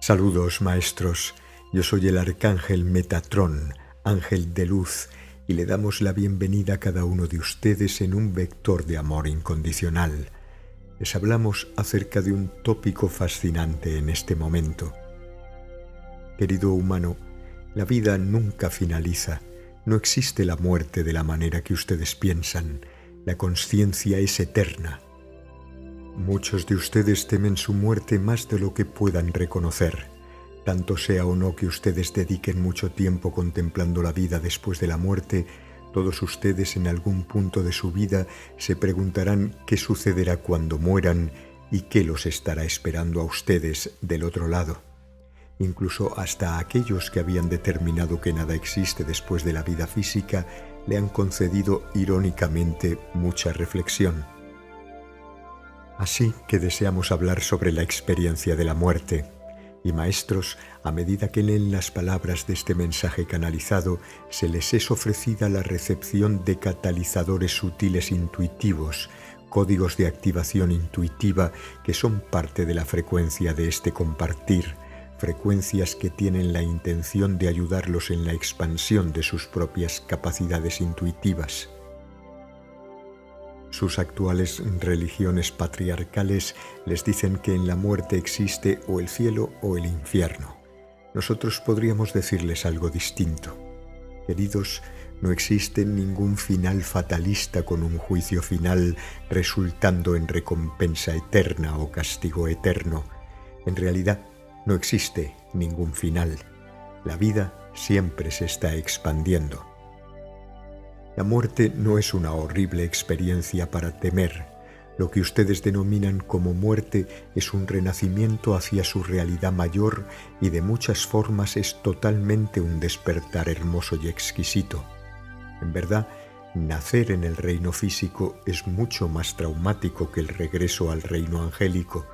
Saludos, maestros. Yo soy el arcángel Metatrón, ángel de luz, y le damos la bienvenida a cada uno de ustedes en un vector de amor incondicional. Les hablamos acerca de un tópico fascinante en este momento. Querido humano, la vida nunca finaliza. No existe la muerte de la manera que ustedes piensan. La consciencia es eterna. Muchos de ustedes temen su muerte más de lo que puedan reconocer. Tanto sea o no que ustedes dediquen mucho tiempo contemplando la vida después de la muerte, todos ustedes en algún punto de su vida se preguntarán qué sucederá cuando mueran y qué los estará esperando a ustedes del otro lado. Incluso hasta aquellos que habían determinado que nada existe después de la vida física le han concedido irónicamente mucha reflexión. Así que deseamos hablar sobre la experiencia de la muerte. Y maestros, a medida que leen las palabras de este mensaje canalizado, se les es ofrecida la recepción de catalizadores sutiles intuitivos, códigos de activación intuitiva que son parte de la frecuencia de este compartir, frecuencias que tienen la intención de ayudarlos en la expansión de sus propias capacidades intuitivas. Sus actuales religiones patriarcales les dicen que en la muerte existe o el cielo o el infierno. Nosotros podríamos decirles algo distinto. Queridos, no existe ningún final fatalista con un juicio final resultando en recompensa eterna o castigo eterno. En realidad, no existe ningún final. La vida siempre se está expandiendo. La muerte no es una horrible experiencia para temer. Lo que ustedes denominan como muerte es un renacimiento hacia su realidad mayor y de muchas formas es totalmente un despertar hermoso y exquisito. En verdad, nacer en el reino físico es mucho más traumático que el regreso al reino angélico.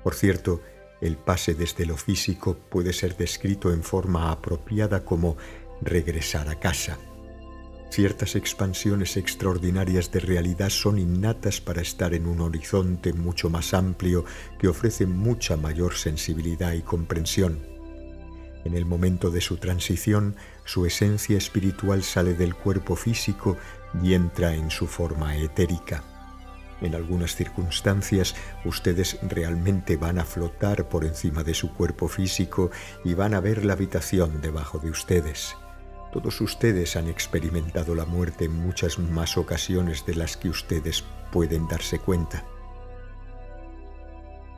Por cierto, el pase desde lo físico puede ser descrito en forma apropiada como regresar a casa. Ciertas expansiones extraordinarias de realidad son innatas para estar en un horizonte mucho más amplio que ofrece mucha mayor sensibilidad y comprensión. En el momento de su transición, su esencia espiritual sale del cuerpo físico y entra en su forma etérica. En algunas circunstancias, ustedes realmente van a flotar por encima de su cuerpo físico y van a ver la habitación debajo de ustedes. Todos ustedes han experimentado la muerte en muchas más ocasiones de las que ustedes pueden darse cuenta.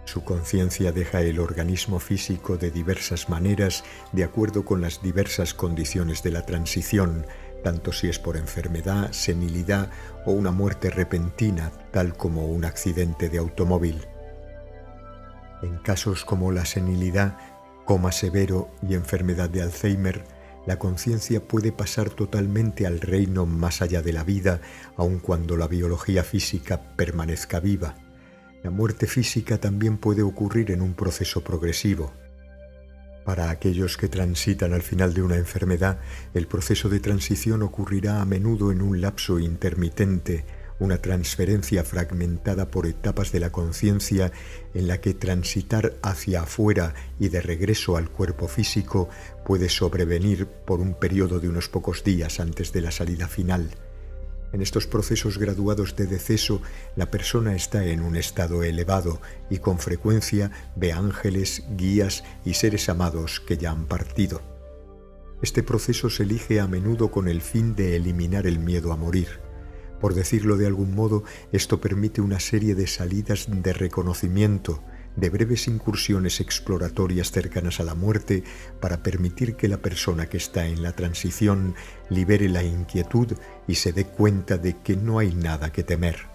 Su conciencia deja el organismo físico de diversas maneras de acuerdo con las diversas condiciones de la transición, tanto si es por enfermedad, senilidad o una muerte repentina, tal como un accidente de automóvil. En casos como la senilidad, coma severo y enfermedad de Alzheimer, la conciencia puede pasar totalmente al reino más allá de la vida, aun cuando la biología física permanezca viva. La muerte física también puede ocurrir en un proceso progresivo. Para aquellos que transitan al final de una enfermedad, el proceso de transición ocurrirá a menudo en un lapso intermitente, una transferencia fragmentada por etapas de la conciencia en la que transitar hacia afuera y de regreso al cuerpo físico puede sobrevenir por un periodo de unos pocos días antes de la salida final. En estos procesos graduados de deceso, la persona está en un estado elevado y con frecuencia ve ángeles, guías y seres amados que ya han partido. Este proceso se elige a menudo con el fin de eliminar el miedo a morir. Por decirlo de algún modo, esto permite una serie de salidas de reconocimiento, de breves incursiones exploratorias cercanas a la muerte para permitir que la persona que está en la transición libere la inquietud y se dé cuenta de que no hay nada que temer.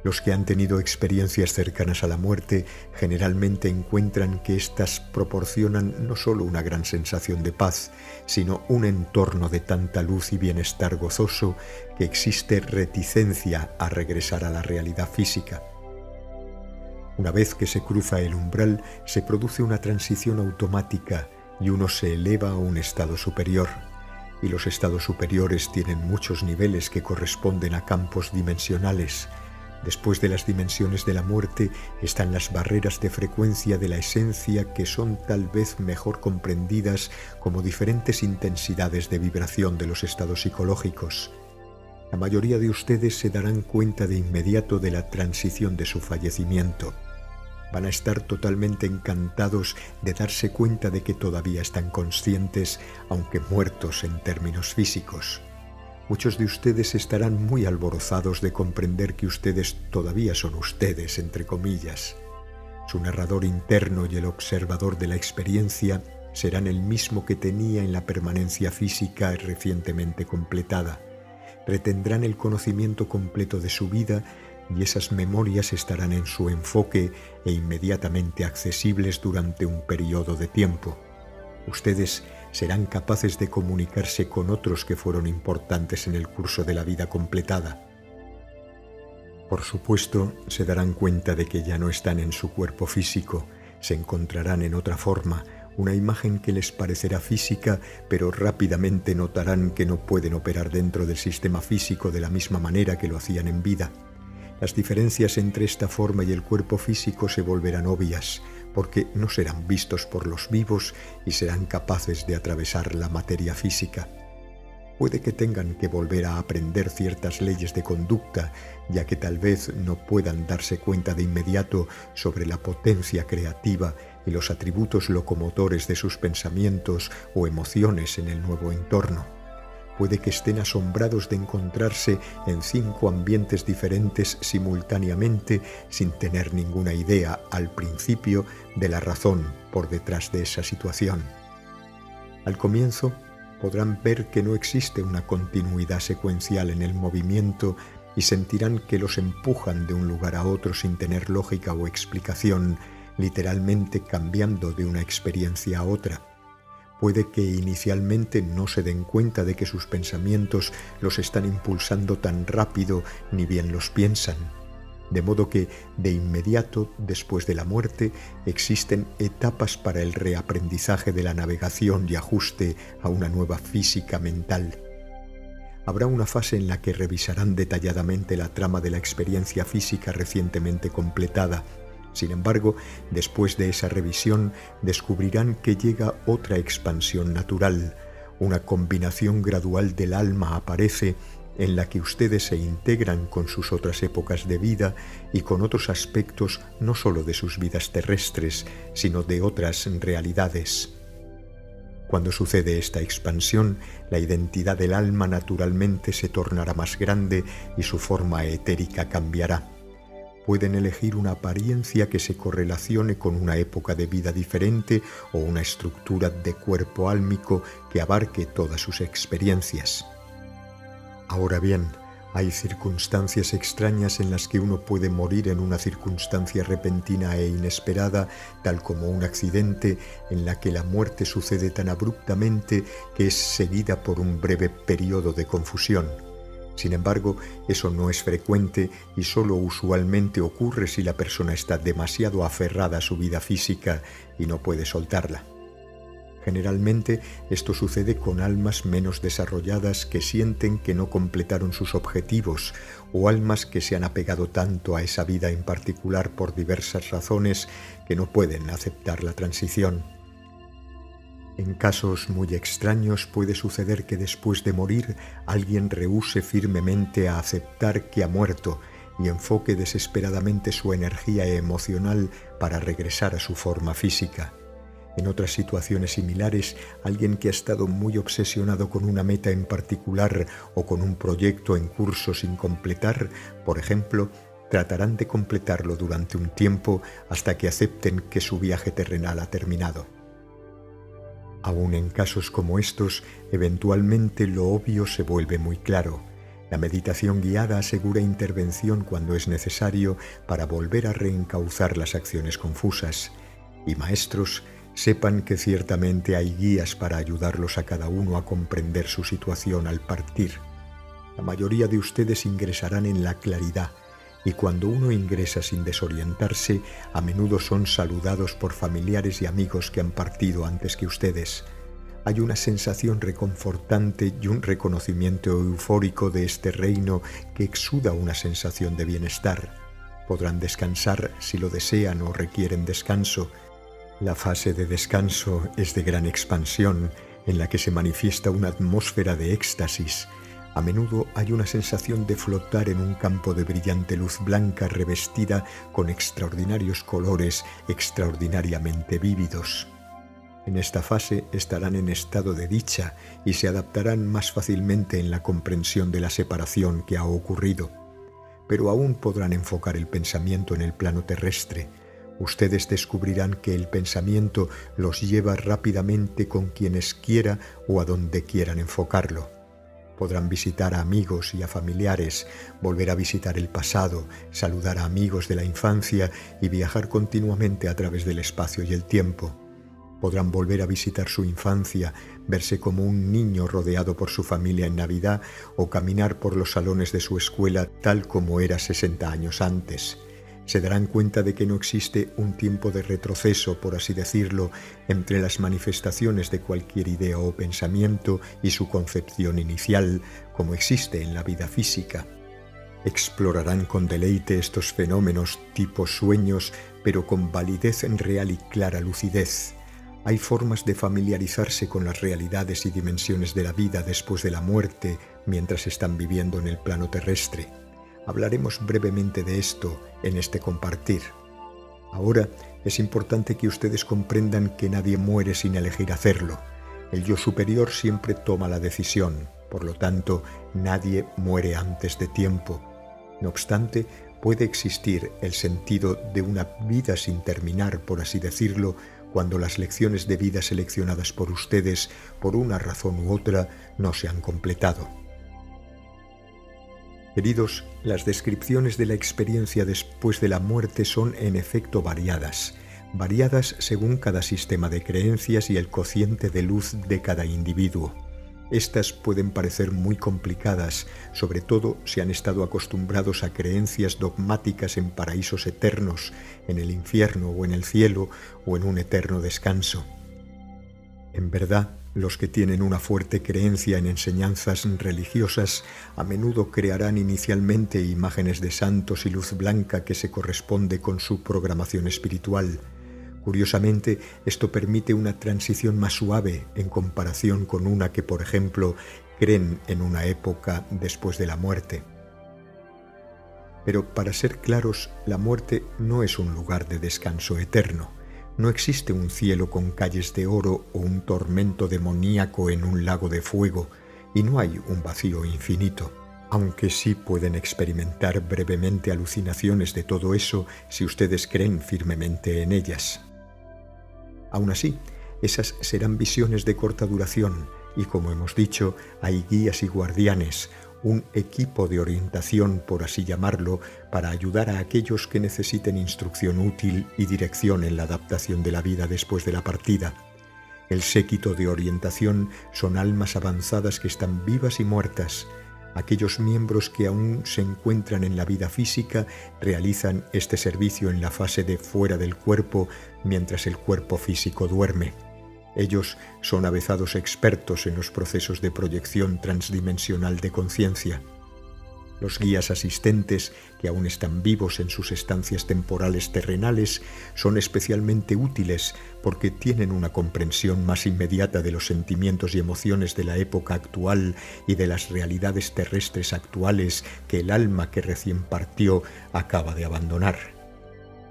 Los que han tenido experiencias cercanas a la muerte generalmente encuentran que éstas proporcionan no solo una gran sensación de paz, sino un entorno de tanta luz y bienestar gozoso que existe reticencia a regresar a la realidad física. Una vez que se cruza el umbral, se produce una transición automática y uno se eleva a un estado superior. Y los estados superiores tienen muchos niveles que corresponden a campos dimensionales. Después de las dimensiones de la muerte están las barreras de frecuencia de la esencia, que son tal vez mejor comprendidas como diferentes intensidades de vibración de los estados psicológicos. La mayoría de ustedes se darán cuenta de inmediato de la transición de su fallecimiento. Van a estar totalmente encantados de darse cuenta de que todavía están conscientes, aunque muertos en términos físicos. Muchos de ustedes estarán muy alborozados de comprender que ustedes todavía son ustedes, entre comillas. Su narrador interno y el observador de la experiencia serán el mismo que tenía en la permanencia física recientemente completada. Retendrán el conocimiento completo de su vida y esas memorias estarán en su enfoque e inmediatamente accesibles durante un periodo de tiempo. Ustedes serán capaces de comunicarse con otros que fueron importantes en el curso de la vida completada. Por supuesto, se darán cuenta de que ya no están en su cuerpo físico, se encontrarán en otra forma, una imagen que les parecerá física, pero rápidamente notarán que no pueden operar dentro del sistema físico de la misma manera que lo hacían en vida. Las diferencias entre esta forma y el cuerpo físico se volverán obvias, porque no serán vistos por los vivos y serán capaces de atravesar la materia física. Puede que tengan que volver a aprender ciertas leyes de conducta, ya que tal vez no puedan darse cuenta de inmediato sobre la potencia creativa y los atributos locomotores de sus pensamientos o emociones en el nuevo entorno. Puede que estén asombrados de encontrarse en 5 ambientes diferentes simultáneamente sin tener ninguna idea al principio de la razón por detrás de esa situación. Al comienzo podrán ver que no existe una continuidad secuencial en el movimiento y sentirán que los empujan de un lugar a otro sin tener lógica o explicación, literalmente cambiando de una experiencia a otra. Puede que inicialmente no se den cuenta de que sus pensamientos los están impulsando tan rápido ni bien los piensan. De modo que, de inmediato, después de la muerte, existen etapas para el reaprendizaje de la navegación y ajuste a una nueva física mental. Habrá una fase en la que revisarán detalladamente la trama de la experiencia física recientemente completada. Sin embargo, después de esa revisión, descubrirán que llega otra expansión natural. Una combinación gradual del alma aparece en la que ustedes se integran con sus otras épocas de vida y con otros aspectos no solo de sus vidas terrestres, sino de otras realidades. Cuando sucede esta expansión, la identidad del alma naturalmente se tornará más grande y su forma etérica cambiará. Pueden elegir una apariencia que se correlacione con una época de vida diferente o una estructura de cuerpo álmico que abarque todas sus experiencias. Ahora bien, hay circunstancias extrañas en las que uno puede morir en una circunstancia repentina e inesperada, tal como un accidente en la que la muerte sucede tan abruptamente que es seguida por un breve periodo de confusión. Sin embargo, eso no es frecuente y solo usualmente ocurre si la persona está demasiado aferrada a su vida física y no puede soltarla. Generalmente, esto sucede con almas menos desarrolladas que sienten que no completaron sus objetivos o almas que se han apegado tanto a esa vida en particular por diversas razones que no pueden aceptar la transición. En casos muy extraños puede suceder que después de morir alguien rehúse firmemente a aceptar que ha muerto y enfoque desesperadamente su energía emocional para regresar a su forma física. En otras situaciones similares, alguien que ha estado muy obsesionado con una meta en particular o con un proyecto en curso sin completar, por ejemplo, tratarán de completarlo durante un tiempo hasta que acepten que su viaje terrenal ha terminado. Aún en casos como estos, eventualmente lo obvio se vuelve muy claro. La meditación guiada asegura intervención cuando es necesario para volver a reencauzar las acciones confusas. Y maestros, sepan que ciertamente hay guías para ayudarlos a cada uno a comprender su situación al partir. La mayoría de ustedes ingresarán en la claridad, y cuando uno ingresa sin desorientarse, a menudo son saludados por familiares y amigos que han partido antes que ustedes. Hay una sensación reconfortante y un reconocimiento eufórico de este reino que exuda una sensación de bienestar. Podrán descansar si lo desean o requieren descanso. La fase de descanso es de gran expansión, en la que se manifiesta una atmósfera de éxtasis. A menudo hay una sensación de flotar en un campo de brillante luz blanca revestida con extraordinarios colores extraordinariamente vívidos. En esta fase estarán en estado de dicha y se adaptarán más fácilmente en la comprensión de la separación que ha ocurrido. Pero aún podrán enfocar el pensamiento en el plano terrestre. Ustedes descubrirán que el pensamiento los lleva rápidamente con quienes quiera o a donde quieran enfocarlo. Podrán visitar a amigos y a familiares, volver a visitar el pasado, saludar a amigos de la infancia y viajar continuamente a través del espacio y el tiempo. Podrán volver a visitar su infancia, verse como un niño rodeado por su familia en Navidad o caminar por los salones de su escuela tal como era 60 años antes. Se darán cuenta de que no existe un tiempo de retroceso, por así decirlo, entre las manifestaciones de cualquier idea o pensamiento y su concepción inicial, como existe en la vida física. Explorarán con deleite estos fenómenos tipo sueños, pero con validez real y clara lucidez. Hay formas de familiarizarse con las realidades y dimensiones de la vida después de la muerte mientras están viviendo en el plano terrestre. Hablaremos brevemente de esto en este compartir. Ahora es importante que ustedes comprendan que nadie muere sin elegir hacerlo. El yo superior siempre toma la decisión, por lo tanto, nadie muere antes de tiempo. No obstante, puede existir el sentido de una vida sin terminar, por así decirlo, cuando las lecciones de vida seleccionadas por ustedes, por una razón u otra, no se han completado. Queridos, las descripciones de la experiencia después de la muerte son en efecto variadas según cada sistema de creencias y el cociente de luz de cada individuo. Estas pueden parecer muy complicadas, sobre todo si han estado acostumbrados a creencias dogmáticas en paraísos eternos, en el infierno o en el cielo o en un eterno descanso. En verdad, los que tienen una fuerte creencia en enseñanzas religiosas a menudo crearán inicialmente imágenes de santos y luz blanca que se corresponde con su programación espiritual. Curiosamente, esto permite una transición más suave en comparación con una que, por ejemplo, creen en una época después de la muerte. Pero para ser claros, la muerte no es un lugar de descanso eterno. No existe un cielo con calles de oro o un tormento demoníaco en un lago de fuego, y no hay un vacío infinito, aunque sí pueden experimentar brevemente alucinaciones de todo eso si ustedes creen firmemente en ellas. Aún así, esas serán visiones de corta duración y, como hemos dicho, hay guías y guardianes, un equipo de orientación, por así llamarlo, para ayudar a aquellos que necesiten instrucción útil y dirección en la adaptación de la vida después de la partida. El séquito de orientación son almas avanzadas que están vivas y muertas. Aquellos miembros que aún se encuentran en la vida física realizan este servicio en la fase de fuera del cuerpo mientras el cuerpo físico duerme. Ellos son avezados expertos en los procesos de proyección transdimensional de conciencia. Los guías asistentes, que aún están vivos en sus estancias temporales terrenales, son especialmente útiles porque tienen una comprensión más inmediata de los sentimientos y emociones de la época actual y de las realidades terrestres actuales que el alma que recién partió acaba de abandonar.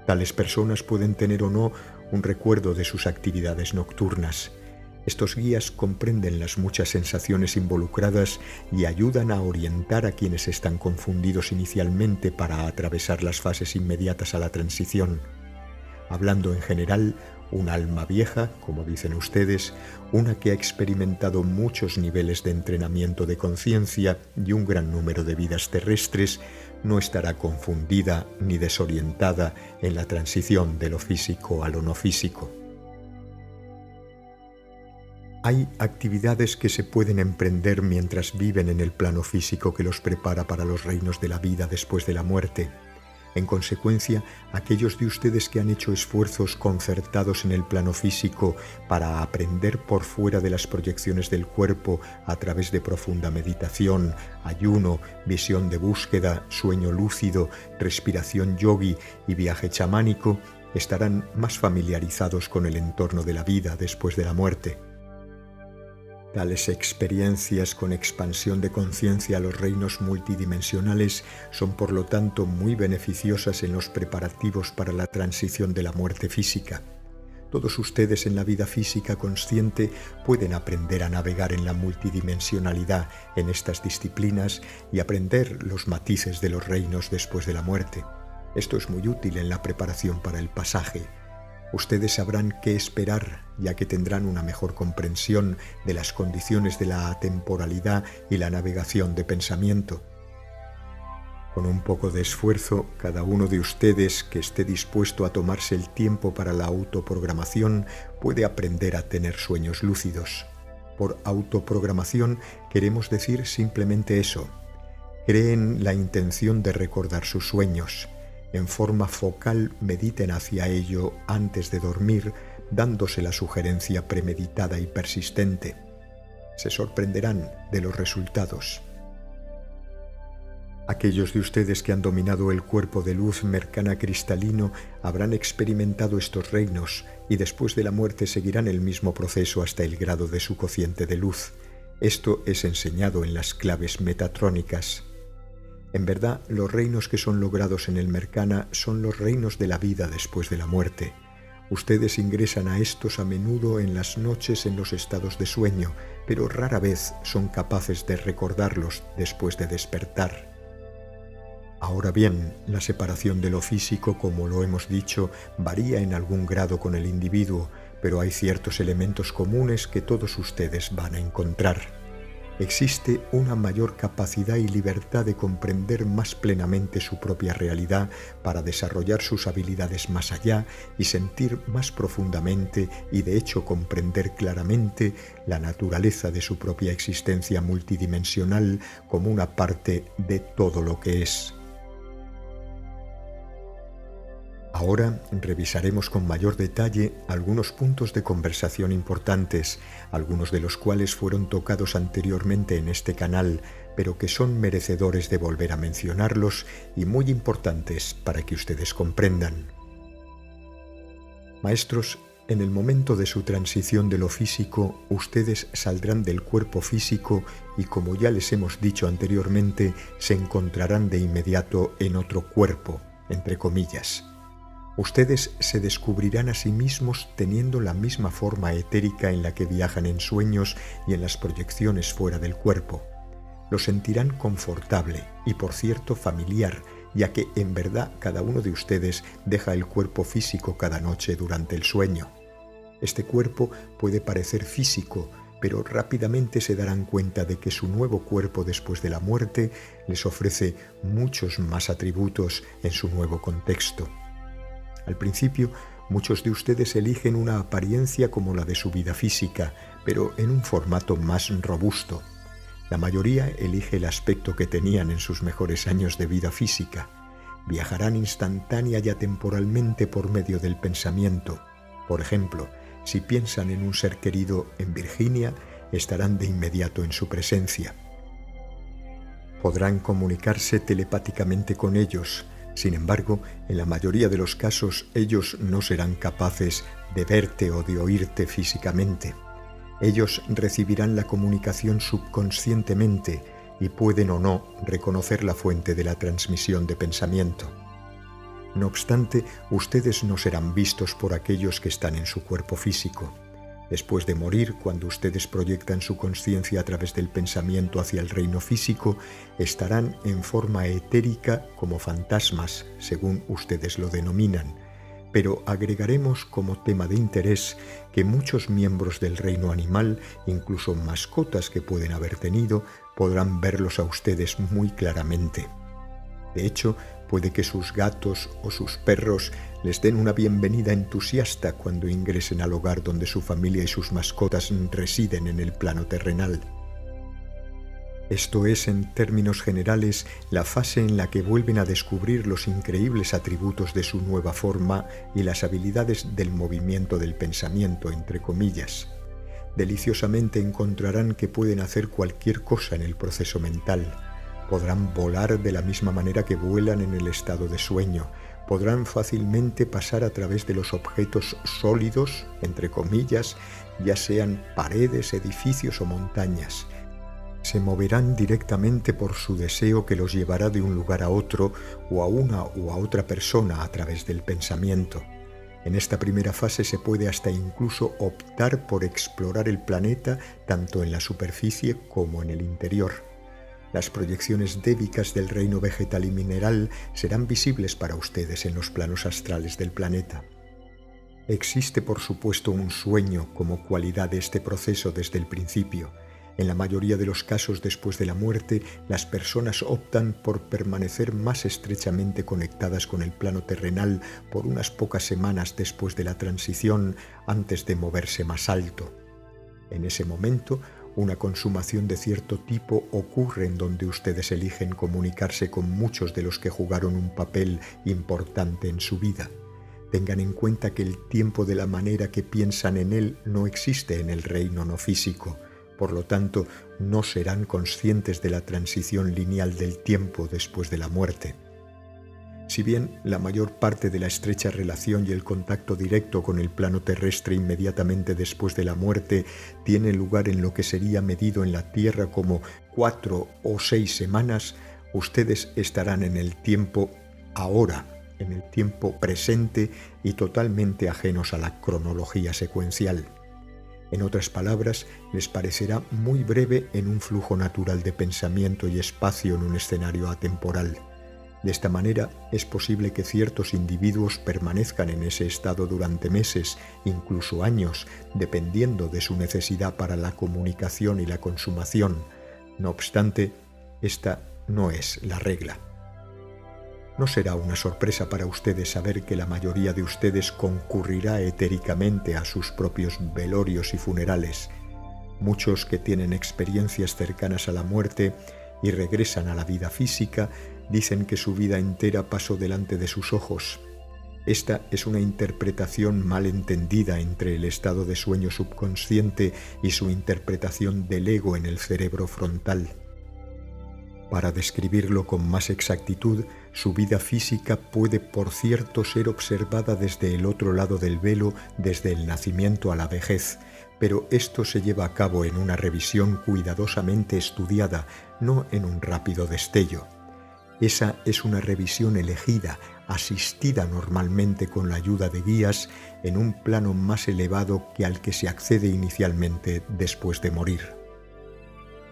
Tales personas pueden tener o no un recuerdo de sus actividades nocturnas. Estos guías comprenden las muchas sensaciones involucradas y ayudan a orientar a quienes están confundidos inicialmente para atravesar las fases inmediatas a la transición. Hablando en general, un alma vieja, como dicen ustedes, una que ha experimentado muchos niveles de entrenamiento de conciencia y un gran número de vidas terrestres, no estará confundida ni desorientada en la transición de lo físico a lo no físico. Hay actividades que se pueden emprender mientras viven en el plano físico que los prepara para los reinos de la vida después de la muerte. En consecuencia, aquellos de ustedes que han hecho esfuerzos concertados en el plano físico para aprender por fuera de las proyecciones del cuerpo a través de profunda meditación, ayuno, visión de búsqueda, sueño lúcido, respiración yogi y viaje chamánico, estarán más familiarizados con el entorno de la vida después de la muerte. Tales experiencias con expansión de conciencia a los reinos multidimensionales son por lo tanto muy beneficiosas en los preparativos para la transición de la muerte física. Todos ustedes en la vida física consciente pueden aprender a navegar en la multidimensionalidad en estas disciplinas y aprender los matices de los reinos después de la muerte. Esto es muy útil en la preparación para el pasaje. Ustedes sabrán qué esperar, ya que tendrán una mejor comprensión de las condiciones de la atemporalidad y la navegación de pensamiento. Con un poco de esfuerzo, cada uno de ustedes que esté dispuesto a tomarse el tiempo para la autoprogramación puede aprender a tener sueños lúcidos. Por autoprogramación queremos decir simplemente eso. Creen la intención de recordar sus sueños. En forma focal mediten hacia ello antes de dormir, dándose la sugerencia premeditada y persistente. Se sorprenderán de los resultados. Aquellos de ustedes que han dominado el cuerpo de luz mercana cristalino habrán experimentado estos reinos y después de la muerte seguirán el mismo proceso hasta el grado de su cociente de luz. Esto es enseñado en las claves metatrónicas. En verdad, los reinos que son logrados en el mercana son los reinos de la vida después de la muerte. Ustedes ingresan a estos a menudo en las noches en los estados de sueño, pero rara vez son capaces de recordarlos después de despertar. Ahora bien, la separación de lo físico, como lo hemos dicho, varía en algún grado con el individuo, pero hay ciertos elementos comunes que todos ustedes van a encontrar. Existe una mayor capacidad y libertad de comprender más plenamente su propia realidad para desarrollar sus habilidades más allá y sentir más profundamente y de hecho comprender claramente la naturaleza de su propia existencia multidimensional como una parte de todo lo que es. Ahora revisaremos con mayor detalle algunos puntos de conversación importantes, algunos de los cuales fueron tocados anteriormente en este canal, pero que son merecedores de volver a mencionarlos y muy importantes para que ustedes comprendan. Maestros, en el momento de su transición de lo físico, ustedes saldrán del cuerpo físico y, como ya les hemos dicho anteriormente, se encontrarán de inmediato en otro cuerpo, entre comillas. Ustedes se descubrirán a sí mismos teniendo la misma forma etérica en la que viajan en sueños y en las proyecciones fuera del cuerpo. Lo sentirán confortable y, por cierto, familiar, ya que en verdad cada uno de ustedes deja el cuerpo físico cada noche durante el sueño. Este cuerpo puede parecer físico, pero rápidamente se darán cuenta de que su nuevo cuerpo después de la muerte les ofrece muchos más atributos en su nuevo contexto. Al principio, muchos de ustedes eligen una apariencia como la de su vida física, pero en un formato más robusto. La mayoría elige el aspecto que tenían en sus mejores años de vida física. Viajarán instantánea y atemporalmente por medio del pensamiento. Por ejemplo, si piensan en un ser querido en Virginia, estarán de inmediato en su presencia. Podrán comunicarse telepáticamente con ellos. Sin embargo, en la mayoría de los casos ellos no serán capaces de verte o de oírte físicamente. Ellos recibirán la comunicación subconscientemente y pueden o no reconocer la fuente de la transmisión de pensamiento. No obstante, ustedes no serán vistos por aquellos que están en su cuerpo físico. Después de morir, cuando ustedes proyectan su conciencia a través del pensamiento hacia el reino físico, estarán en forma etérica como fantasmas, según ustedes lo denominan. Pero agregaremos como tema de interés que muchos miembros del reino animal, incluso mascotas que pueden haber tenido, podrán verlos a ustedes muy claramente. De hecho, puede que sus gatos o sus perros les den una bienvenida entusiasta cuando ingresen al hogar donde su familia y sus mascotas residen en el plano terrenal. Esto es, en términos generales, la fase en la que vuelven a descubrir los increíbles atributos de su nueva forma y las habilidades del movimiento del pensamiento, entre comillas. Deliciosamente encontrarán que pueden hacer cualquier cosa en el proceso mental. Podrán volar de la misma manera que vuelan en el estado de sueño. Podrán fácilmente pasar a través de los objetos sólidos, entre comillas, ya sean paredes, edificios o montañas. Se moverán directamente por su deseo que los llevará de un lugar a otro o a una u a otra persona a través del pensamiento. En esta primera fase se puede hasta incluso optar por explorar el planeta tanto en la superficie como en el interior. Las proyecciones débicas del reino vegetal y mineral serán visibles para ustedes en los planos astrales del planeta. Existe, por supuesto, un sueño como cualidad de este proceso desde el principio. En la mayoría de los casos después de la muerte, las personas optan por permanecer más estrechamente conectadas con el plano terrenal por unas pocas semanas después de la transición antes de moverse más alto. En ese momento, una consumación de cierto tipo ocurre en donde ustedes eligen comunicarse con muchos de los que jugaron un papel importante en su vida. Tengan en cuenta que el tiempo de la manera que piensan en él no existe en el reino no físico. Por lo tanto, no serán conscientes de la transición lineal del tiempo después de la muerte. Si bien la mayor parte de la estrecha relación y el contacto directo con el plano terrestre inmediatamente después de la muerte tiene lugar en lo que sería medido en la Tierra como 4 o 6 semanas, ustedes estarán en el tiempo ahora, en el tiempo presente y totalmente ajenos a la cronología secuencial. En otras palabras, les parecerá muy breve en un flujo natural de pensamiento y espacio en un escenario atemporal. De esta manera, es posible que ciertos individuos permanezcan en ese estado durante meses, incluso años, dependiendo de su necesidad para la comunicación y la consumación. No obstante, esta no es la regla. No será una sorpresa para ustedes saber que la mayoría de ustedes concurrirá etéricamente a sus propios velorios y funerales. Muchos que tienen experiencias cercanas a la muerte y regresan a la vida física dicen que su vida entera pasó delante de sus ojos. Esta es una interpretación mal entendida entre el estado de sueño subconsciente y su interpretación del ego en el cerebro frontal. Para describirlo con más exactitud, su vida física puede, por cierto, ser observada desde el otro lado del velo, desde el nacimiento a la vejez, pero esto se lleva a cabo en una revisión cuidadosamente estudiada, no en un rápido destello. Esa es una revisión elegida, asistida normalmente con la ayuda de guías en un plano más elevado que al que se accede inicialmente después de morir.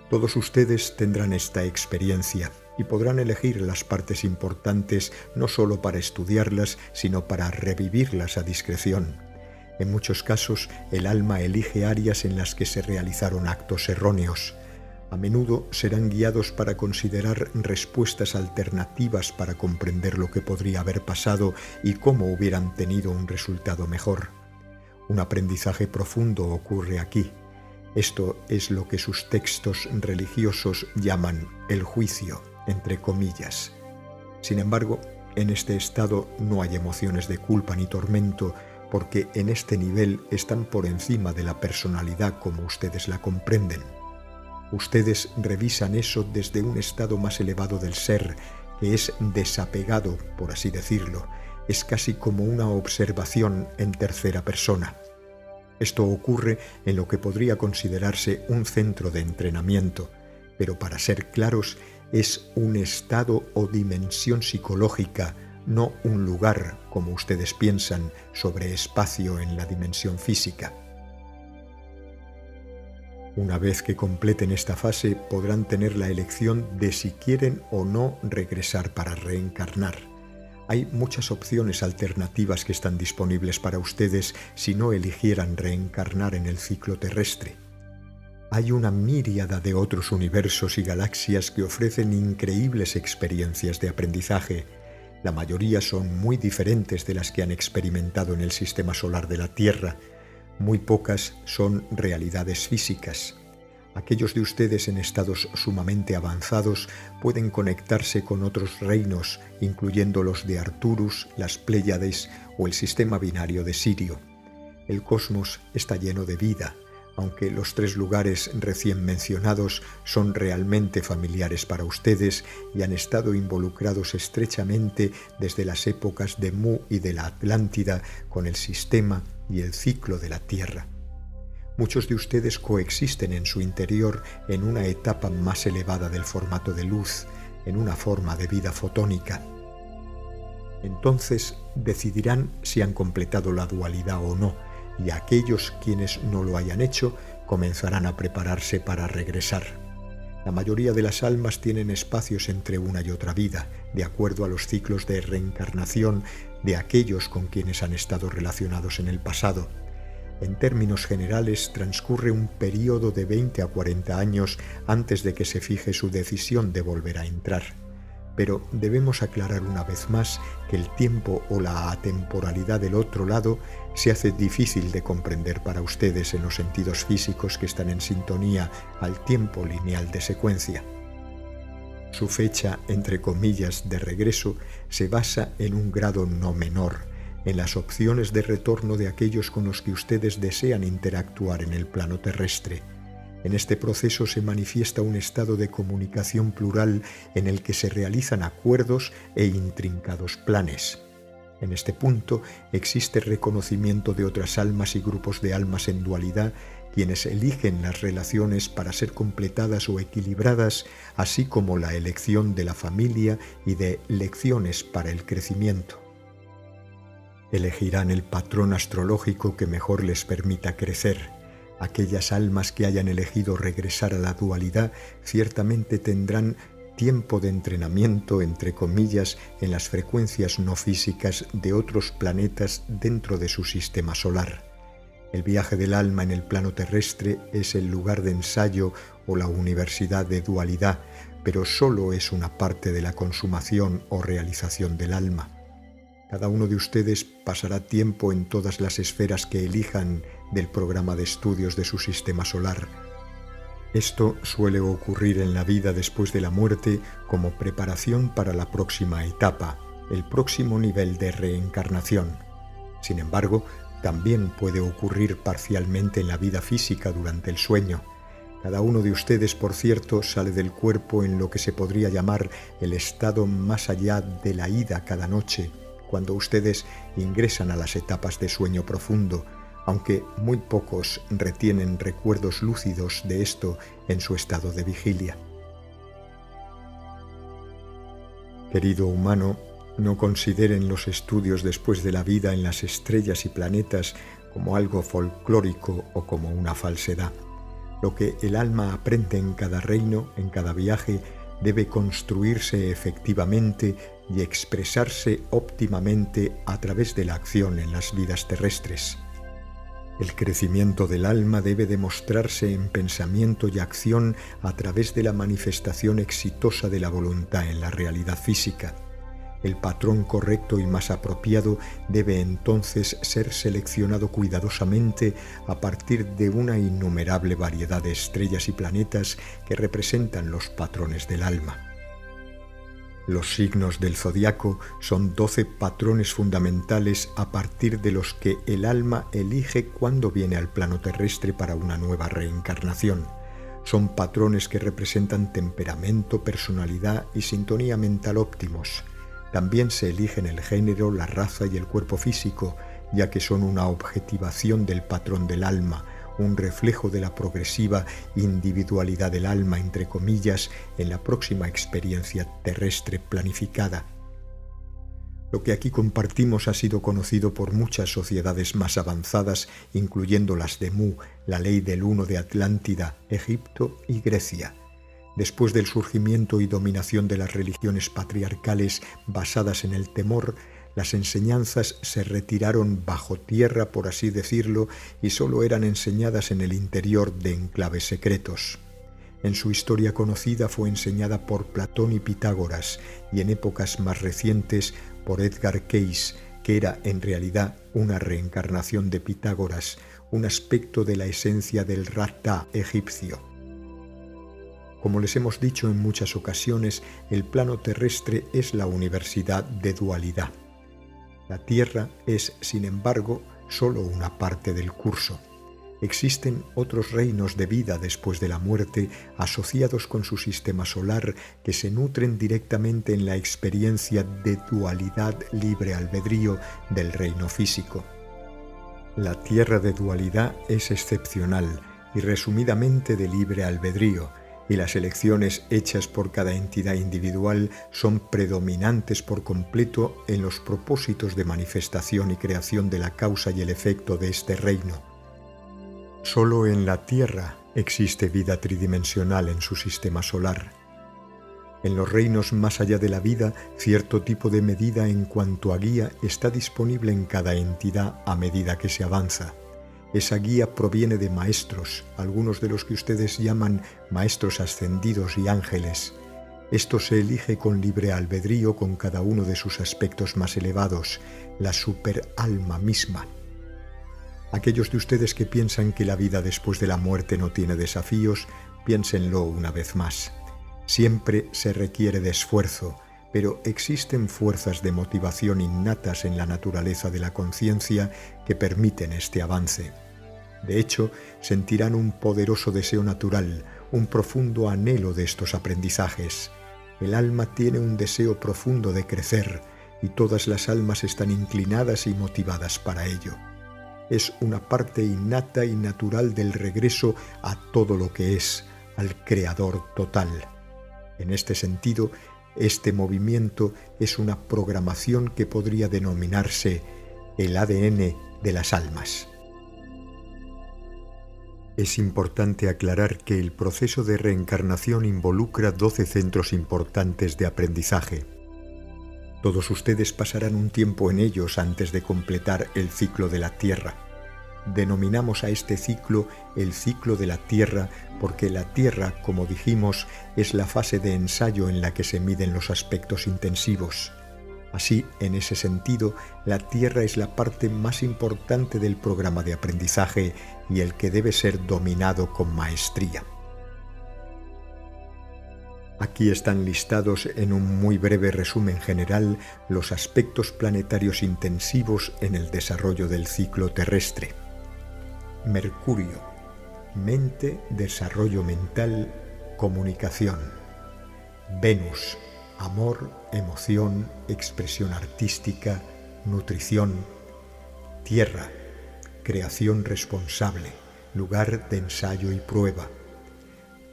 Todos ustedes tendrán esta experiencia y podrán elegir las partes importantes no solo para estudiarlas, sino para revivirlas a discreción. En muchos casos, el alma elige áreas en las que se realizaron actos erróneos. A menudo serán guiados para considerar respuestas alternativas para comprender lo que podría haber pasado y cómo hubieran tenido un resultado mejor. Un aprendizaje profundo ocurre aquí. Esto es lo que sus textos religiosos llaman el juicio, entre comillas. Sin embargo, en este estado no hay emociones de culpa ni tormento, porque en este nivel están por encima de la personalidad como ustedes la comprenden. Ustedes revisan eso desde un estado más elevado del ser, que es desapegado, por así decirlo. Es casi como una observación en tercera persona. Esto ocurre en lo que podría considerarse un centro de entrenamiento, pero para ser claros, es un estado o dimensión psicológica, no un lugar, como ustedes piensan, sobre espacio en la dimensión física. Una vez que completen esta fase, podrán tener la elección de si quieren o no regresar para reencarnar. Hay muchas opciones alternativas que están disponibles para ustedes si no eligieran reencarnar en el ciclo terrestre. Hay una miríada de otros universos y galaxias que ofrecen increíbles experiencias de aprendizaje. La mayoría son muy diferentes de las que han experimentado en el sistema solar de la Tierra. Muy pocas son realidades físicas. Aquellos de ustedes en estados sumamente avanzados pueden conectarse con otros reinos, incluyendo los de Arcturus, las Pléyades o el sistema binario de Sirio. El cosmos está lleno de vida, aunque los 3 lugares recién mencionados son realmente familiares para ustedes y han estado involucrados estrechamente desde las épocas de Mu y de la Atlántida con el sistema y el ciclo de la Tierra. Muchos de ustedes coexisten en su interior en una etapa más elevada del formato de luz, en una forma de vida fotónica. Entonces decidirán si han completado la dualidad o no, y aquellos quienes no lo hayan hecho comenzarán a prepararse para regresar. La mayoría de las almas tienen espacios entre una y otra vida, de acuerdo a los ciclos de reencarnación de aquellos con quienes han estado relacionados en el pasado. En términos generales, transcurre un período de 20 a 40 años antes de que se fije su decisión de volver a entrar. Pero debemos aclarar una vez más que el tiempo o la atemporalidad del otro lado se hace difícil de comprender para ustedes en los sentidos físicos que están en sintonía al tiempo lineal de secuencia. Su fecha, entre comillas, de regreso se basa en un grado no menor, en las opciones de retorno de aquellos con los que ustedes desean interactuar en el plano terrestre. En este proceso se manifiesta un estado de comunicación plural en el que se realizan acuerdos e intrincados planes. En este punto existe reconocimiento de otras almas y grupos de almas en dualidad, quienes eligen las relaciones para ser completadas o equilibradas, así como la elección de la familia y de lecciones para el crecimiento. Elegirán el patrón astrológico que mejor les permita crecer. Aquellas almas que hayan elegido regresar a la dualidad ciertamente tendrán tiempo de entrenamiento, entre comillas, en las frecuencias no físicas de otros planetas dentro de su sistema solar. El viaje del alma en el plano terrestre es el lugar de ensayo o la universidad de dualidad, pero solo es una parte de la consumación o realización del alma. Cada uno de ustedes pasará tiempo en todas las esferas que elijan del programa de estudios de su sistema solar. Esto suele ocurrir en la vida después de la muerte como preparación para la próxima etapa, el próximo nivel de reencarnación. Sin embargo, también puede ocurrir parcialmente en la vida física durante el sueño. Cada uno de ustedes, por cierto, sale del cuerpo en lo que se podría llamar el estado más allá de la ida cada noche, cuando ustedes ingresan a las etapas de sueño profundo, aunque muy pocos retienen recuerdos lúcidos de esto en su estado de vigilia. Querido humano, no consideren los estudios después de la vida en las estrellas y planetas como algo folclórico o como una falsedad. Lo que el alma aprende en cada reino, en cada viaje, debe construirse efectivamente y expresarse óptimamente a través de la acción en las vidas terrestres. El crecimiento del alma debe demostrarse en pensamiento y acción a través de la manifestación exitosa de la voluntad en la realidad física. El patrón correcto y más apropiado debe entonces ser seleccionado cuidadosamente a partir de una innumerable variedad de estrellas y planetas que representan los patrones del alma. Los signos del zodiaco son 12 patrones fundamentales a partir de los que el alma elige cuándo viene al plano terrestre para una nueva reencarnación. Son patrones que representan temperamento, personalidad y sintonía mental óptimos. También se eligen el género, la raza y el cuerpo físico, ya que son una objetivación del patrón del alma, un reflejo de la progresiva individualidad del alma, entre comillas, en la próxima experiencia terrestre planificada. Lo que aquí compartimos ha sido conocido por muchas sociedades más avanzadas, incluyendo las de Mu, la ley del uno de Atlántida, Egipto y Grecia. Después del surgimiento y dominación de las religiones patriarcales basadas en el temor, las enseñanzas se retiraron bajo tierra, por así decirlo, y solo eran enseñadas en el interior de enclaves secretos. En su historia conocida fue enseñada por Platón y Pitágoras, y en épocas más recientes por Edgar Cayce, que era en realidad una reencarnación de Pitágoras, un aspecto de la esencia del Ra egipcio. Como les hemos dicho en muchas ocasiones, el plano terrestre es la universidad de dualidad. La Tierra es, sin embargo, solo una parte del curso. Existen otros reinos de vida después de la muerte asociados con su sistema solar que se nutren directamente en la experiencia de dualidad libre albedrío del reino físico. La Tierra de dualidad es excepcional y resumidamente de libre albedrío, y las elecciones hechas por cada entidad individual son predominantes por completo en los propósitos de manifestación y creación de la causa y el efecto de este reino. Solo en la Tierra existe vida tridimensional en su sistema solar. En los reinos más allá de la vida, cierto tipo de medida en cuanto a guía está disponible en cada entidad a medida que se avanza. Esa guía proviene de maestros, algunos de los que ustedes llaman maestros ascendidos y ángeles. Esto se elige con libre albedrío con cada uno de sus aspectos más elevados, la superalma misma. Aquellos de ustedes que piensan que la vida después de la muerte no tiene desafíos, piénsenlo una vez más. Siempre se requiere de esfuerzo, pero existen fuerzas de motivación innatas en la naturaleza de la conciencia que permiten este avance. De hecho, sentirán un poderoso deseo natural, un profundo anhelo de estos aprendizajes. El alma tiene un deseo profundo de crecer, y todas las almas están inclinadas y motivadas para ello. Es una parte innata y natural del regreso a todo lo que es, al Creador total. En este sentido, este movimiento es una programación que podría denominarse el ADN de las almas. Es importante aclarar que el proceso de reencarnación involucra 12 centros importantes de aprendizaje. Todos ustedes pasarán un tiempo en ellos antes de completar el ciclo de la Tierra. Denominamos a este ciclo el ciclo de la Tierra porque la Tierra, como dijimos, es la fase de ensayo en la que se miden los aspectos intensivos. Así, en ese sentido, la Tierra es la parte más importante del programa de aprendizaje y el que debe ser dominado con maestría. Aquí están listados en un muy breve resumen general los aspectos planetarios intensivos en el desarrollo del ciclo terrestre. Mercurio, mente, desarrollo mental, comunicación. Venus, amor, emoción, expresión artística, nutrición. Tierra, creación responsable, lugar de ensayo y prueba.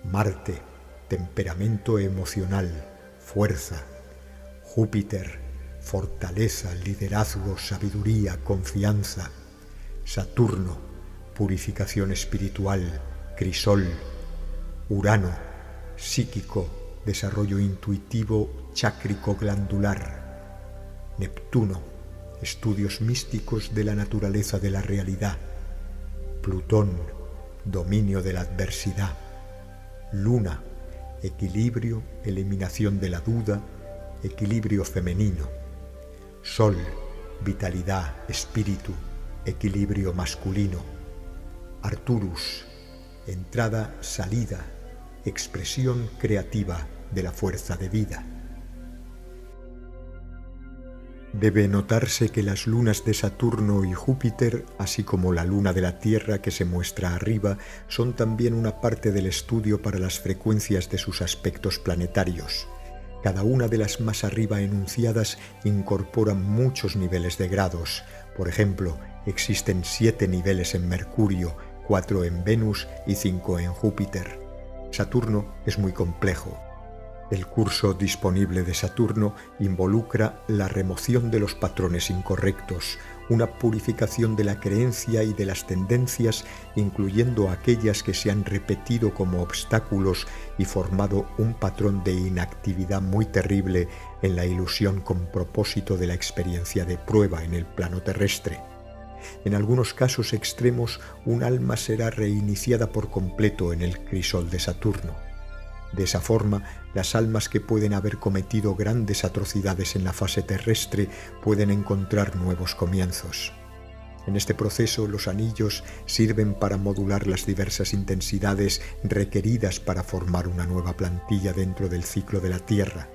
Marte, temperamento emocional, fuerza. Júpiter, fortaleza, liderazgo, sabiduría, confianza. Saturno, purificación espiritual, crisol. Urano, psíquico, desarrollo intuitivo, chácrico glandular. Neptuno, estudios místicos de la naturaleza de la realidad. Plutón, dominio de la adversidad. Luna, equilibrio, eliminación de la duda, equilibrio femenino. Sol, vitalidad, espíritu, equilibrio masculino. Arcturus, entrada, salida, expresión creativa de la fuerza de vida. Debe notarse que las lunas de Saturno y Júpiter, así como la luna de la Tierra que se muestra arriba, son también una parte del estudio para las frecuencias de sus aspectos planetarios. Cada una de las más arriba enunciadas incorpora muchos niveles de grados. Por ejemplo, existen 7 niveles en Mercurio, 4 en Venus y 5 en Júpiter. Saturno es muy complejo. El curso disponible de Saturno involucra la remoción de los patrones incorrectos, una purificación de la creencia y de las tendencias, incluyendo aquellas que se han repetido como obstáculos y formado un patrón de inactividad muy terrible en la ilusión con propósito de la experiencia de prueba en el plano terrestre. En algunos casos extremos, un alma será reiniciada por completo en el crisol de Saturno. De esa forma, las almas que pueden haber cometido grandes atrocidades en la fase terrestre pueden encontrar nuevos comienzos. En este proceso, los anillos sirven para modular las diversas intensidades requeridas para formar una nueva plantilla dentro del ciclo de la Tierra.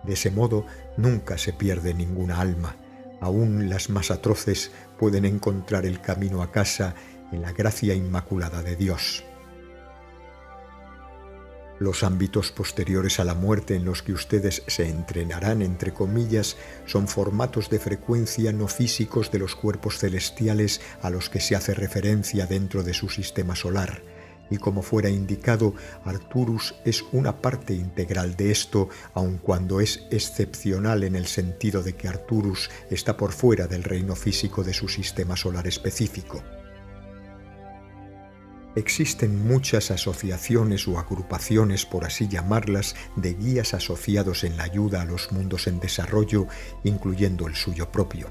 De ese modo, nunca se pierde ninguna alma. Aún las más atroces pueden encontrar el camino a casa en la gracia inmaculada de Dios. Los ámbitos posteriores a la muerte en los que ustedes se entrenarán, entre comillas, son formatos de frecuencia no físicos de los cuerpos celestiales a los que se hace referencia dentro de su sistema solar. Y como fuera indicado, Arcturus es una parte integral de esto, aun cuando es excepcional en el sentido de que Arcturus está por fuera del reino físico de su sistema solar específico. Existen muchas asociaciones o agrupaciones, por así llamarlas, de guías asociados en la ayuda a los mundos en desarrollo, incluyendo el suyo propio.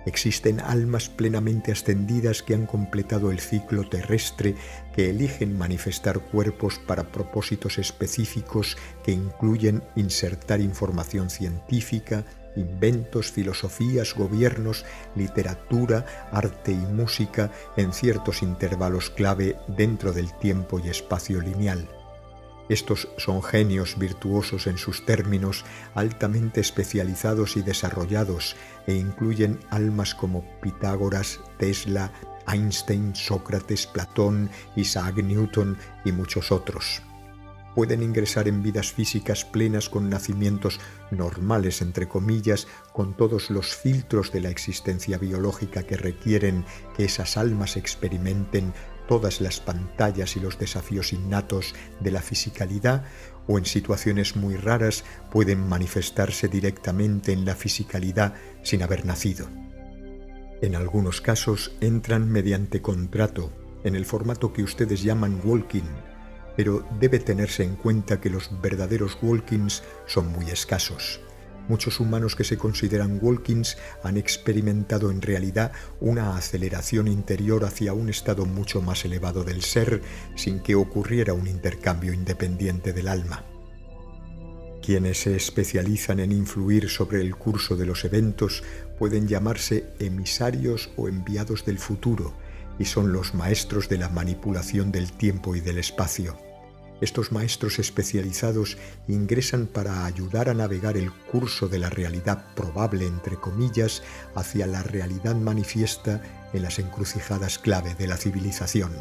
Existen almas plenamente ascendidas que han completado el ciclo terrestre, que eligen manifestar cuerpos para propósitos específicos que incluyen insertar información científica, inventos, filosofías, gobiernos, literatura, arte y música en ciertos intervalos clave dentro del tiempo y espacio lineal. Estos son genios virtuosos en sus términos, altamente especializados y desarrollados, e incluyen almas como Pitágoras, Tesla, Einstein, Sócrates, Platón, Isaac Newton y muchos otros. Pueden ingresar en vidas físicas plenas con nacimientos normales, entre comillas, con todos los filtros de la existencia biológica que requieren que esas almas experimenten todas las pantallas y los desafíos innatos de la fisicalidad, o en situaciones muy raras pueden manifestarse directamente en la fisicalidad sin haber nacido. En algunos casos entran mediante contrato, en el formato que ustedes llaman walking, pero debe tenerse en cuenta que los verdaderos walkings son muy escasos. Muchos humanos que se consideran walkings han experimentado en realidad una aceleración interior hacia un estado mucho más elevado del ser, sin que ocurriera un intercambio independiente del alma. Quienes se especializan en influir sobre el curso de los eventos pueden llamarse emisarios o enviados del futuro, y son los maestros de la manipulación del tiempo y del espacio. Estos maestros especializados ingresan para ayudar a navegar el curso de la realidad probable, entre comillas, hacia la realidad manifiesta en las encrucijadas clave de la civilización.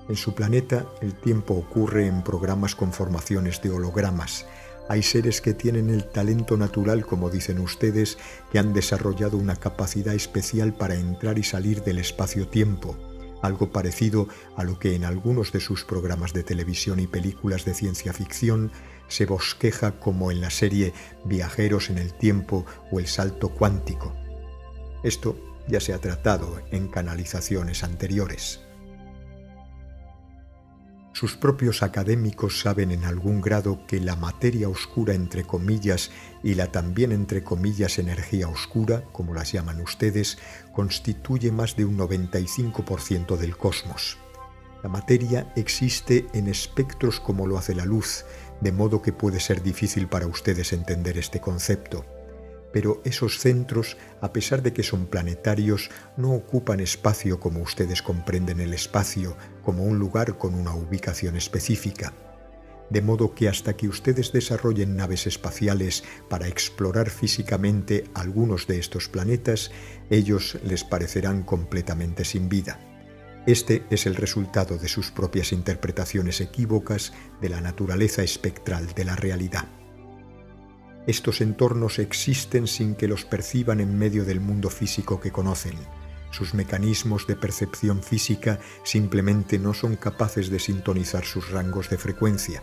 En su planeta, el tiempo ocurre en programas con formaciones de hologramas. Hay seres que tienen el talento natural, como dicen ustedes, que han desarrollado una capacidad especial para entrar y salir del espacio-tiempo, algo parecido a lo que en algunos de sus programas de televisión y películas de ciencia ficción se bosqueja como en la serie Viajeros en el tiempo o El salto cuántico. Esto ya se ha tratado en canalizaciones anteriores. Sus propios académicos saben en algún grado que la materia oscura, entre comillas, y la también entre comillas energía oscura, como las llaman ustedes, constituye más de un 95% del cosmos. La materia existe en espectros como lo hace la luz, de modo que puede ser difícil para ustedes entender este concepto. Pero esos centros, a pesar de que son planetarios, no ocupan espacio como ustedes comprenden el espacio, como un lugar con una ubicación específica. De modo que hasta que ustedes desarrollen naves espaciales para explorar físicamente algunos de estos planetas, ellos les parecerán completamente sin vida. Este es el resultado de sus propias interpretaciones equívocas de la naturaleza espectral de la realidad. Estos entornos existen sin que los perciban en medio del mundo físico que conocen. Sus mecanismos de percepción física simplemente no son capaces de sintonizar sus rangos de frecuencia.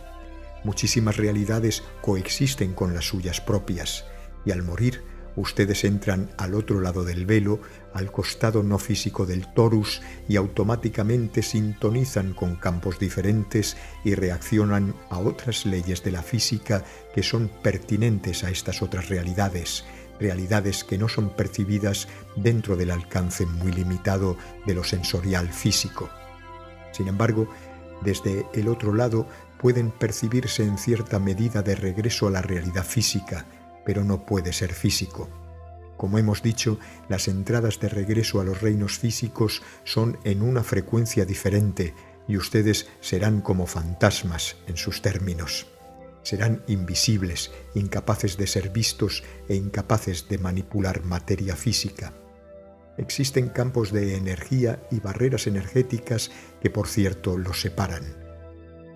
Muchísimas realidades coexisten con las suyas propias, y al morir, ustedes entran al otro lado del velo, al costado no físico del torus, y automáticamente sintonizan con campos diferentes y reaccionan a otras leyes de la física que son pertinentes a estas otras realidades, realidades que no son percibidas dentro del alcance muy limitado de lo sensorial físico. Sin embargo, desde el otro lado pueden percibirse en cierta medida de regreso a la realidad física, pero no puede ser físico. Como hemos dicho, las entradas de regreso a los reinos físicos son en una frecuencia diferente y ustedes serán como fantasmas en sus términos. Serán invisibles, incapaces de ser vistos e incapaces de manipular materia física. Existen campos de energía y barreras energéticas que, por cierto, los separan.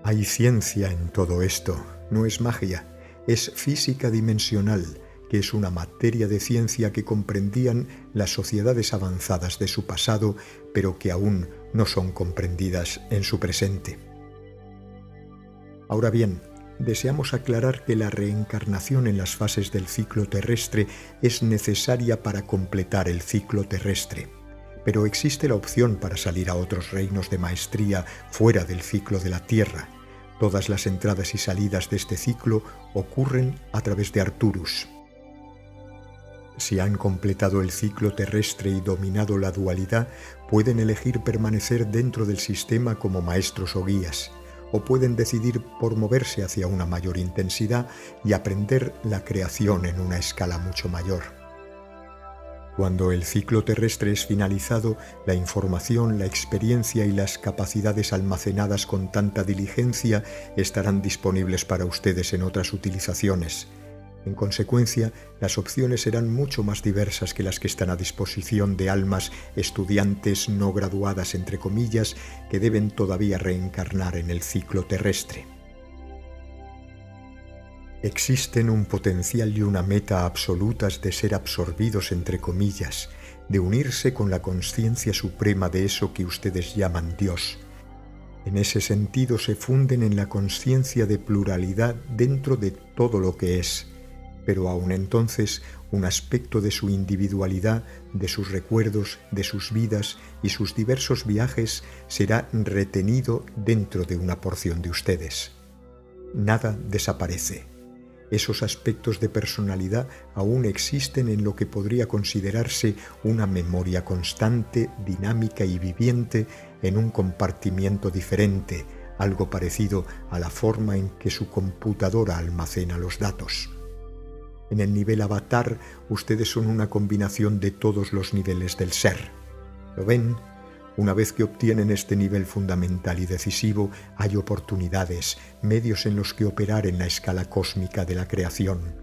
Hay ciencia en todo esto, no es magia, es física dimensional, que es una materia de ciencia que comprendían las sociedades avanzadas de su pasado, pero que aún no son comprendidas en su presente. Ahora bien, deseamos aclarar que la reencarnación en las fases del ciclo terrestre es necesaria para completar el ciclo terrestre, pero existe la opción para salir a otros reinos de maestría fuera del ciclo de la Tierra. Todas las entradas y salidas de este ciclo ocurren a través de Arturus. Si han completado el ciclo terrestre y dominado la dualidad, pueden elegir permanecer dentro del sistema como maestros o guías, o pueden decidir por moverse hacia una mayor intensidad y aprender la creación en una escala mucho mayor. Cuando el ciclo terrestre es finalizado, la información, la experiencia y las capacidades almacenadas con tanta diligencia estarán disponibles para ustedes en otras utilizaciones. En consecuencia, las opciones serán mucho más diversas que las que están a disposición de almas estudiantes no graduadas, entre comillas, que deben todavía reencarnar en el ciclo terrestre. Existen un potencial y una meta absolutas de ser absorbidos, entre comillas, de unirse con la conciencia suprema de eso que ustedes llaman Dios. En ese sentido se funden en la conciencia de pluralidad dentro de todo lo que es, pero aún entonces un aspecto de su individualidad, de sus recuerdos, de sus vidas y sus diversos viajes será retenido dentro de una porción de ustedes. Nada desaparece. Esos aspectos de personalidad aún existen en lo que podría considerarse una memoria constante, dinámica y viviente en un compartimiento diferente, algo parecido a la forma en que su computadora almacena los datos. En el nivel avatar, ustedes son una combinación de todos los niveles del ser. ¿Lo ven? Una vez que obtienen este nivel fundamental y decisivo, hay oportunidades, medios en los que operar en la escala cósmica de la creación.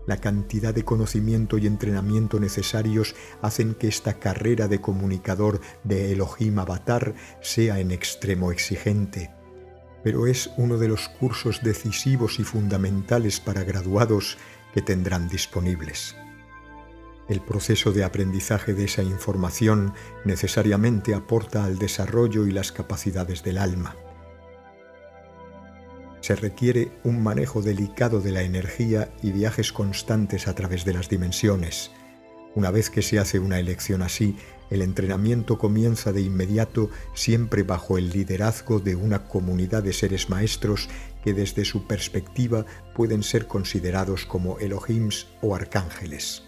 La cantidad de conocimiento y entrenamiento necesarios hacen que esta carrera de comunicador de Elohim Avatar sea en extremo exigente. Pero es uno de los cursos decisivos y fundamentales para graduados que tendrán disponibles. El proceso de aprendizaje de esa información necesariamente aporta al desarrollo y las capacidades del alma. Se requiere un manejo delicado de la energía y viajes constantes a través de las dimensiones. Una vez que se hace una elección así, el entrenamiento comienza de inmediato, siempre bajo el liderazgo de una comunidad de seres maestros que desde su perspectiva pueden ser considerados como Elohims o arcángeles.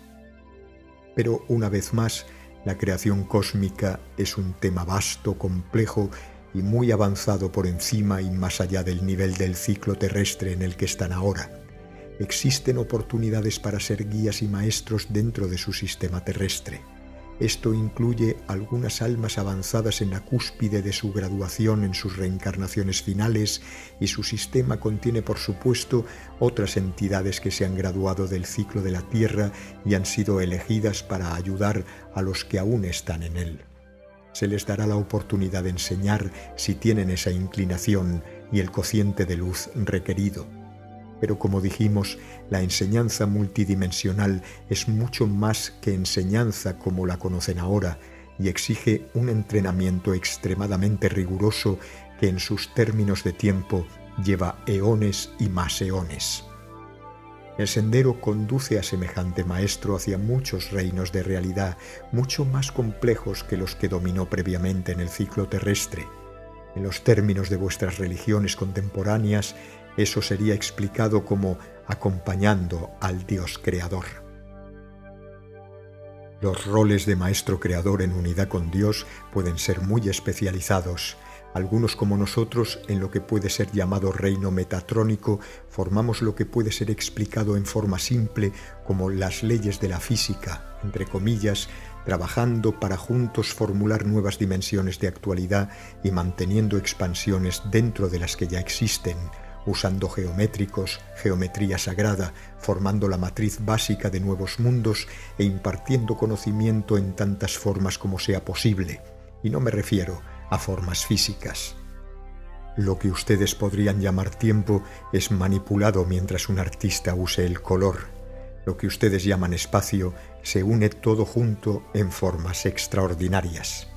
Pero una vez más, la creación cósmica es un tema vasto, complejo y muy avanzado por encima y más allá del nivel del ciclo terrestre en el que están ahora. Existen oportunidades para ser guías y maestros dentro de su sistema terrestre. Esto incluye algunas almas avanzadas en la cúspide de su graduación en sus reencarnaciones finales, y su sistema contiene, por supuesto, otras entidades que se han graduado del ciclo de la Tierra y han sido elegidas para ayudar a los que aún están en él. Se les dará la oportunidad de enseñar si tienen esa inclinación y el cociente de luz requerido. Pero como dijimos, la enseñanza multidimensional es mucho más que enseñanza como la conocen ahora y exige un entrenamiento extremadamente riguroso que en sus términos de tiempo lleva eones y más eones. El sendero conduce a semejante maestro hacia muchos reinos de realidad, mucho más complejos que los que dominó previamente en el ciclo terrestre. En los términos de vuestras religiones contemporáneas, eso sería explicado como acompañando al Dios creador. Los roles de maestro creador en unidad con Dios pueden ser muy especializados. Algunos como nosotros, en lo que puede ser llamado reino metatrónico, formamos lo que puede ser explicado en forma simple como las leyes de la física, entre comillas, trabajando para juntos formular nuevas dimensiones de actualidad y manteniendo expansiones dentro de las que ya existen, usando geométricos, geometría sagrada, formando la matriz básica de nuevos mundos e impartiendo conocimiento en tantas formas como sea posible. Y no me refiero a formas físicas. Lo que ustedes podrían llamar tiempo es manipulado mientras un artista use el color. Lo que ustedes llaman espacio se une todo junto en formas extraordinarias.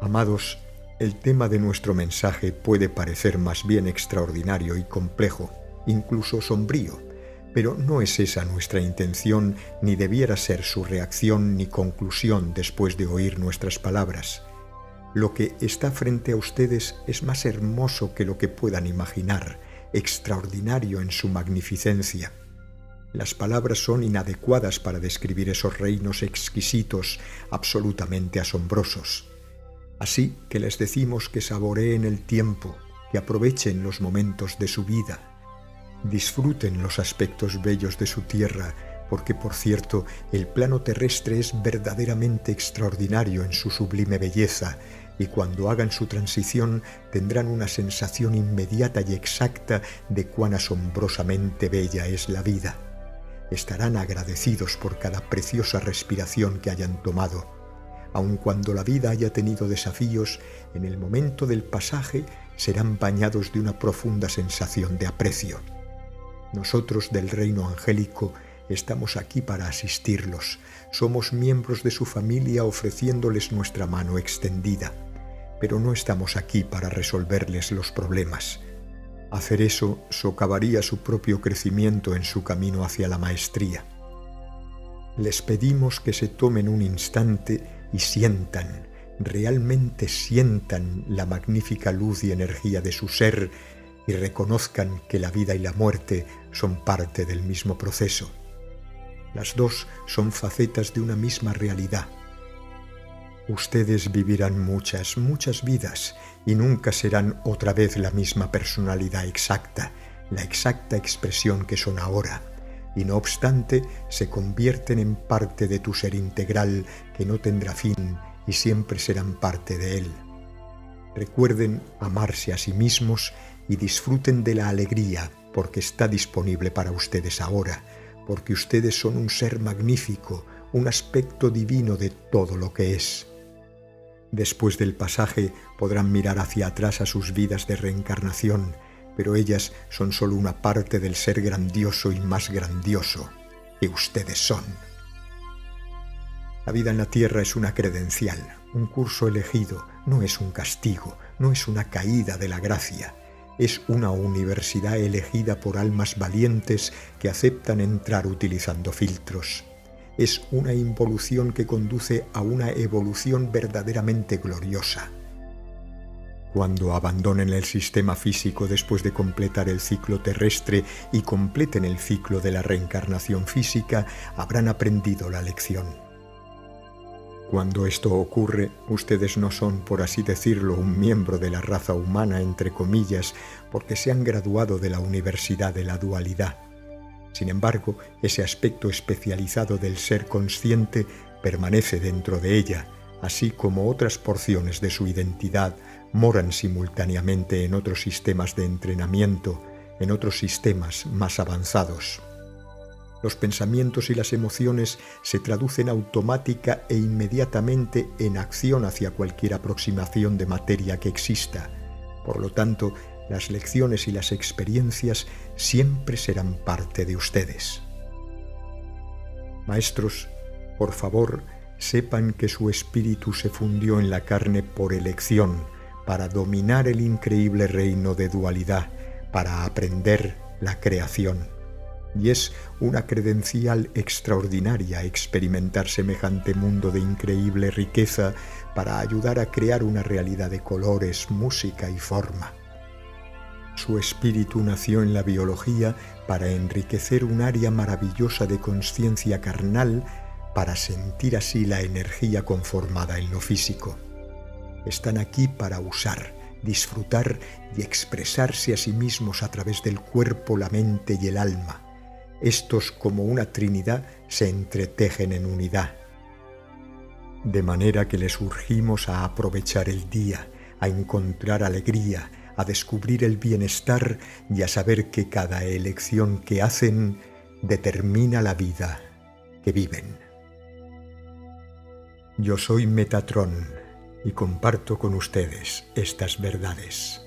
Amados, el tema de nuestro mensaje puede parecer más bien extraordinario y complejo, incluso sombrío, pero no es esa nuestra intención, ni debiera ser su reacción ni conclusión después de oír nuestras palabras. Lo que está frente a ustedes es más hermoso que lo que puedan imaginar, extraordinario en su magnificencia. Las palabras son inadecuadas para describir esos reinos exquisitos, absolutamente asombrosos. Así que les decimos que saboreen el tiempo, que aprovechen los momentos de su vida. Disfruten los aspectos bellos de su tierra, porque, por cierto, el plano terrestre es verdaderamente extraordinario en su sublime belleza, y cuando hagan su transición tendrán una sensación inmediata y exacta de cuán asombrosamente bella es la vida. Estarán agradecidos por cada preciosa respiración que hayan tomado. Aun cuando la vida haya tenido desafíos, en el momento del pasaje serán bañados de una profunda sensación de aprecio. Nosotros del reino angélico estamos aquí para asistirlos. Somos miembros de su familia ofreciéndoles nuestra mano extendida. Pero no estamos aquí para resolverles los problemas. Hacer eso socavaría su propio crecimiento en su camino hacia la maestría. Les pedimos que se tomen un instante y sientan, realmente sientan la magnífica luz y energía de su ser y reconozcan que la vida y la muerte son parte del mismo proceso. Las dos son facetas de una misma realidad. Ustedes vivirán muchas vidas y nunca serán otra vez la misma personalidad exacta, la exacta expresión que son ahora. Y no obstante, se convierten en parte de tu ser integral que no tendrá fin y siempre serán parte de él. Recuerden amarse a sí mismos y disfruten de la alegría porque está disponible para ustedes ahora, porque ustedes son un ser magnífico, un aspecto divino de todo lo que es. Después del pasaje podrán mirar hacia atrás a sus vidas de reencarnación, pero ellas son solo una parte del ser grandioso y más grandioso que ustedes son. La vida en la tierra es una credencial, un curso elegido, no es un castigo, no es una caída de la gracia. Es una universidad elegida por almas valientes que aceptan entrar utilizando filtros. Es una involución que conduce a una evolución verdaderamente gloriosa. Cuando abandonen el sistema físico después de completar el ciclo terrestre y completen el ciclo de la reencarnación física, habrán aprendido la lección. Cuando esto ocurre, ustedes no son, por así decirlo, un miembro de la raza humana, entre comillas, porque se han graduado de la Universidad de la Dualidad. Sin embargo, ese aspecto especializado del ser consciente permanece dentro de ella, así como otras porciones de su identidad moran simultáneamente en otros sistemas de entrenamiento, en otros sistemas más avanzados. Los pensamientos y las emociones se traducen automática e inmediatamente en acción hacia cualquier aproximación de materia que exista. Por lo tanto, las lecciones y las experiencias siempre serán parte de ustedes. Maestros, por favor, sepan que su espíritu se fundió en la carne por elección, para dominar el increíble reino de dualidad, para aprender la creación. Y es una credencial extraordinaria experimentar semejante mundo de increíble riqueza para ayudar a crear una realidad de colores, música y forma. Su espíritu nació en la biología para enriquecer un área maravillosa de conciencia carnal, para sentir así la energía conformada en lo físico. Están aquí para usar, disfrutar y expresarse a sí mismos a través del cuerpo, la mente y el alma. Estos, como una trinidad, se entretejen en unidad. De manera que les urgimos a aprovechar el día, a encontrar alegría, a descubrir el bienestar y a saber que cada elección que hacen determina la vida que viven. Yo soy Metatrón y comparto con ustedes estas verdades.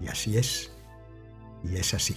Y así es, y es así.